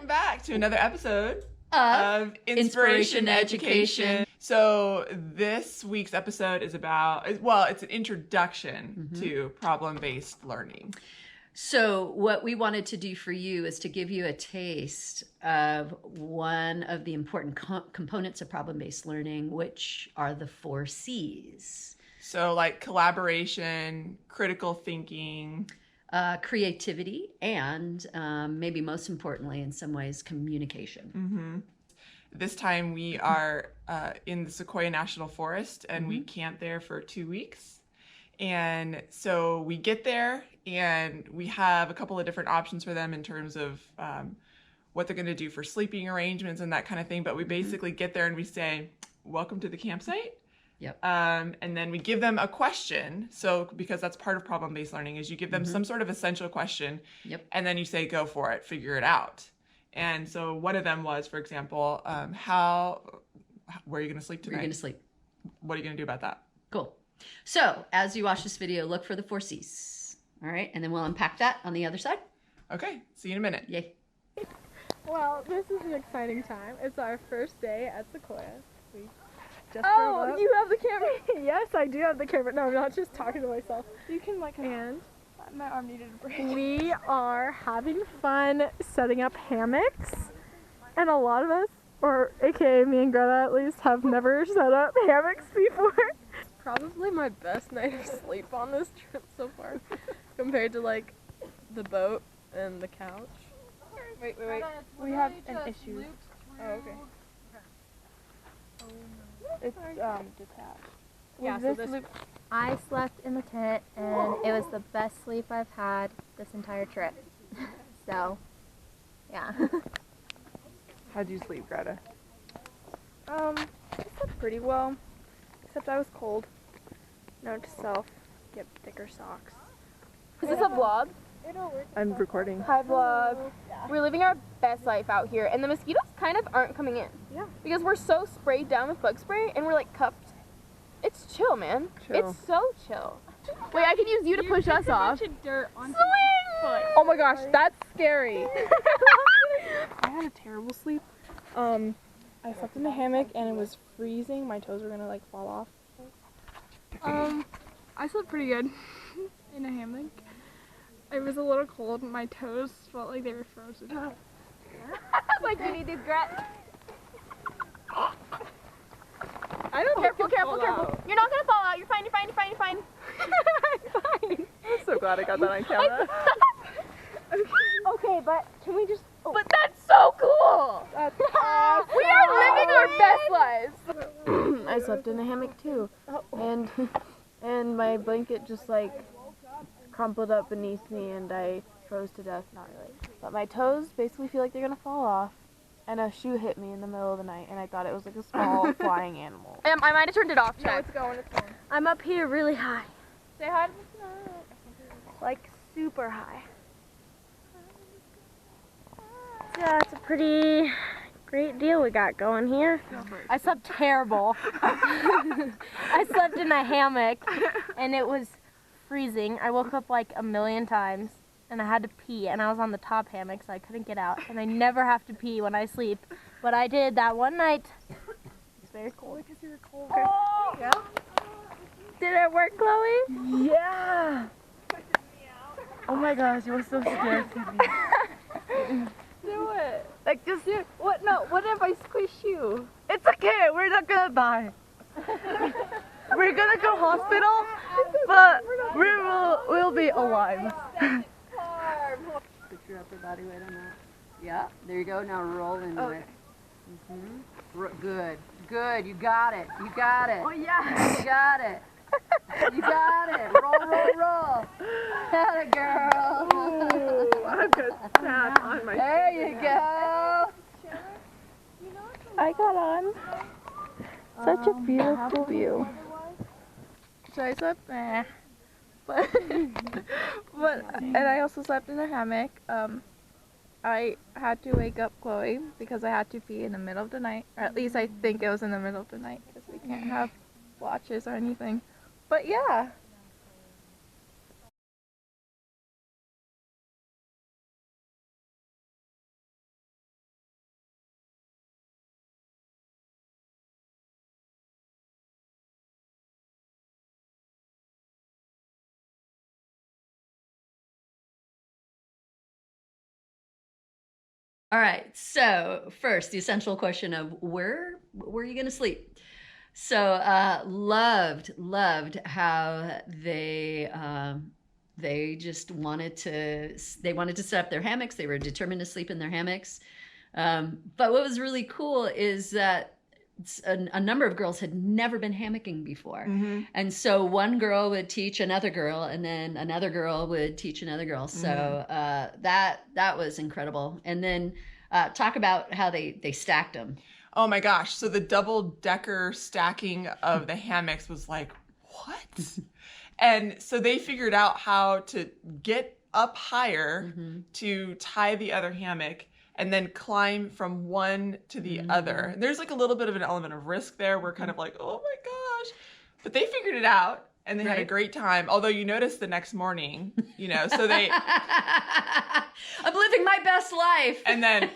welcome back to another episode of Inspiration Education. So this week's episode is about, well, it's an introduction to problem-based learning. So what we wanted to do for you is to give you a taste of one of the important components of problem-based learning, which are the 4 C's. So like collaboration, critical thinking, creativity, and maybe most importantly in some ways, communication. This time we are in the Sequoia National Forest, and we camp there for 2 weeks. And so we get there and we have a couple of different options for them in terms of what they're going to do for sleeping arrangements and that kind of thing. But we basically get there and we say, welcome to the campsite. Yep. And then we give them a question. So because that's part of problem-based learning is you give them some sort of essential question. Yep. And then you say, go for it, figure it out. And so one of them was, for example, where are you going to sleep tonight? Where are you going to sleep? What are you going to do about that? Cool. So as you watch this video, look for the 4 C's. All right. And then we'll unpack that on the other side. Okay. See you in a minute. Yay. Well, this is an exciting time. It's our first day at Sequoia. We just Oh, you have the camera? Yes, I do have the camera. No, I'm not just talking to myself. You can And my arm needed a break. we are having fun setting up hammocks. And a lot of us, or aka me and Greta at least, have never set up hammocks before. Probably my best night of sleep on this trip so far, compared to like the boat and the couch. Wait. We have an issue. Oh, okay. It's detached. Yeah, so this I slept in the tent, and it was the best sleep I've had this entire trip. So, yeah. How'd you sleep, Greta? I slept pretty well, except I was cold. Note to self, get thicker socks. Is this a vlog? I'm recording. Hi vlog. We're living our best life out here, and the mosquitoes kind of aren't coming in. Yeah. Because we're so sprayed down with bug spray, and we're like cuffed. It's chill, man. Chill. It's so chill. Wait, I can use you to push us off. Dirt on Oh my gosh, that's scary. I had a terrible sleep. I slept in a hammock and it was freezing. My toes were gonna like fall off. I slept pretty good in a hammock. It was a little cold. My toes felt like they were frozen. Like you need these grats. I don't Careful. You're not gonna fall out. You're fine. I'm fine. I'm so glad I got that on camera. Okay, but can we just? Oh. But that's so cool. That's awesome. We are living our best lives. I slept in a hammock too, and my blanket just like crumpled up beneath me, and I froze to death. Not really, but my toes basically feel like they're gonna fall off, and a shoe hit me in the middle of the night, and I thought it was like a small flying animal. I might have turned it off. No, Check. it's going. I'm up here really high. Say hi. Like super high. Yeah, it's a pretty great deal we got going here. I slept terrible. I slept in a hammock and it was freezing. I woke up like a million times and I had to pee, and I was on the top hammock so I couldn't get out, and I never have to pee when I sleep, but I did that one night. It's very cold. Because you were cold. Oh! Yeah. Did it work, Chloe? Yeah. Oh my gosh, you were so scared for me. Do it. Like just What? No. What if I squish you? it's okay. We're not gonna die. We're gonna go hospital, but we'll be alive. Put your upper body weight on that. Yeah, there you go. Now roll into it. Good. You got it. Oh yeah. You got it. You got it. Roll. Atta girl. I've got that on my There you go. I got on. Such a beautiful view. So I slept there. But and I also slept in a hammock. I had to wake up Chloe because I had to pee in the middle of the night. Or at least I think it was in the middle of the night because we can't have watches or anything. But yeah. All right. So first, the essential question of where are you going to sleep? So loved how they just wanted to set up their hammocks. They were determined to sleep in their hammocks. But what was really cool is that a number of girls had never been hammocking before. And so one girl would teach another girl, and then another girl would teach another girl. So that was incredible. And then talk about how they stacked them. Oh my gosh. So the double-decker stacking of the hammocks was like, what? And so they figured out how to get up higher to tie the other hammock and then climb from one to the other. There's like a little bit of an element of risk there. We're kind of like, oh my gosh. But they figured it out and they had a great time. Although you notice the next morning, you know, so they... I'm living my best life. And then...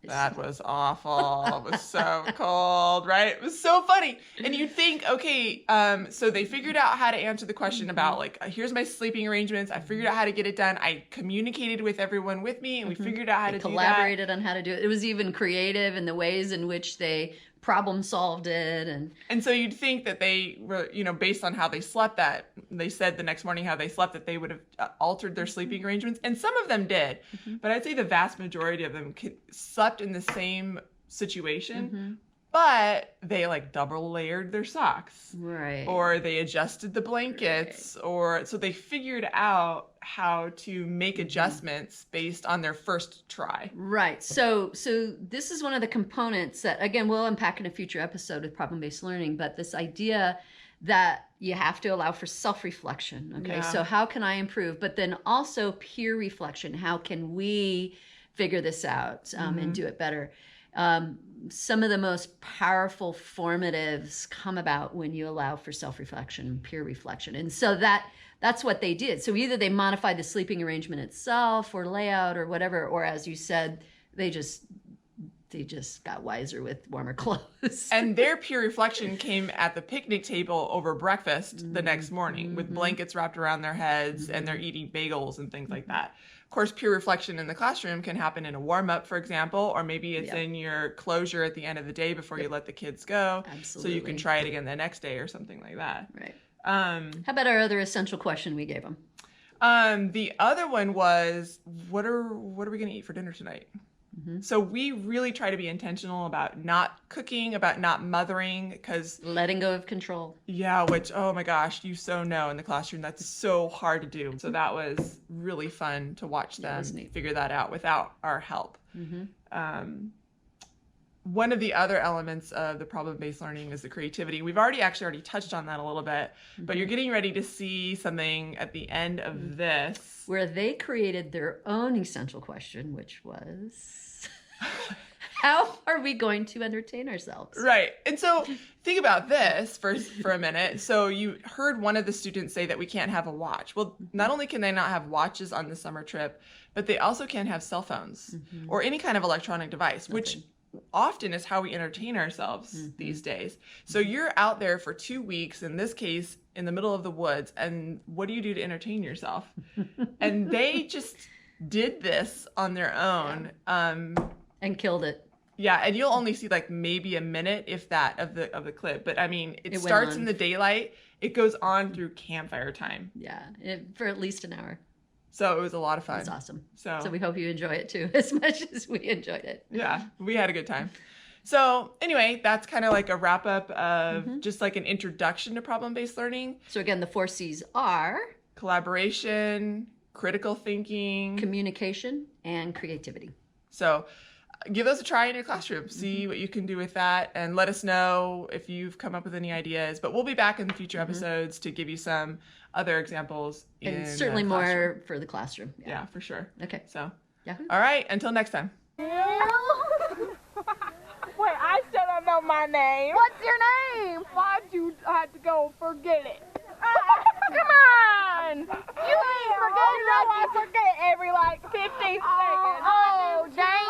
That was awful. It was so cold, right? It was so funny. And you'd think, okay, so they figured out how to answer the question about like, here's my sleeping arrangements. I figured out how to get it done. I communicated with everyone with me and we figured out how to do that. Collaborated on how to do it. It was even creative in the ways in which they problem solved it. And so you'd think that they were, you know, based on how they slept, that they said the next morning how they slept, that they would have altered their sleeping arrangements. And some of them did, but I'd say the vast majority of them slept in the same situation, but they like double layered their socks, right? Or they adjusted the blankets, or so they figured out how to make adjustments based on their first try. Right. So this is one of the components that, again, we'll unpack in a future episode with problem-based learning, but this idea that you have to allow for self-reflection. Okay. So how can I improve? But then also peer reflection. How can we figure this out and do it better? Some of the most powerful formatives come about when you allow for self-reflection and peer reflection. And so that's what they did. So either they modified the sleeping arrangement itself or layout or whatever, or as you said, they just got wiser with warmer clothes. And their peer reflection came at the picnic table over breakfast the next morning with blankets wrapped around their heads and they're eating bagels and things like that. Of course, peer reflection in the classroom can happen in a warm-up, for example, or maybe it's in your closure at the end of the day before you let the kids go. Absolutely. So you can try it again the next day or something like that. Right. How about our other essential question we gave them? The other one was, what are we going to eat for dinner tonight? So we really try to be intentional about not cooking, about not mothering, because letting go of control. Yeah, which, oh my gosh, you so know in the classroom, that's so hard to do. So that was really fun to watch them figure that out without our help. One of the other elements of the problem-based learning is the creativity. We've already touched on that a little bit, but you're getting ready to see something at the end of this. Where they created their own essential question, which was, how are we going to entertain ourselves? Right. And so think about this for a minute. So you heard one of the students say that we can't have a watch. Well, not only can they not have watches on the summer trip, but they also can't have cell phones or any kind of electronic device, which often is how we entertain ourselves these days. So you're out there for 2 weeks, in this case, in the middle of the woods, and what do you do to entertain yourself? And they just did this on their own. And killed it. Yeah, and you'll only see like maybe a minute, if that, of the clip. But I mean, it starts in the daylight. It goes on through campfire time. Yeah, for at least an hour. So it was a lot of fun. It was awesome. So we hope you enjoy it too, as much as we enjoyed it. Yeah, we had a good time. So anyway, that's kind of like a wrap up of just like an introduction to problem-based learning. So again, the 4 C's are collaboration, critical thinking, communication, and creativity. So give those a try in your classroom. See what you can do with that, and let us know if you've come up with any ideas. But we'll be back in the future episodes to give you some other examples. And certainly more for the classroom. Yeah, for sure. Okay. So, Yahoo. All right. Until next time. Wait, I still don't know my name. What's your name? Why'd you have to go forget it? Come on! You ain't forgetting I forget every like 15 seconds. Oh, dang.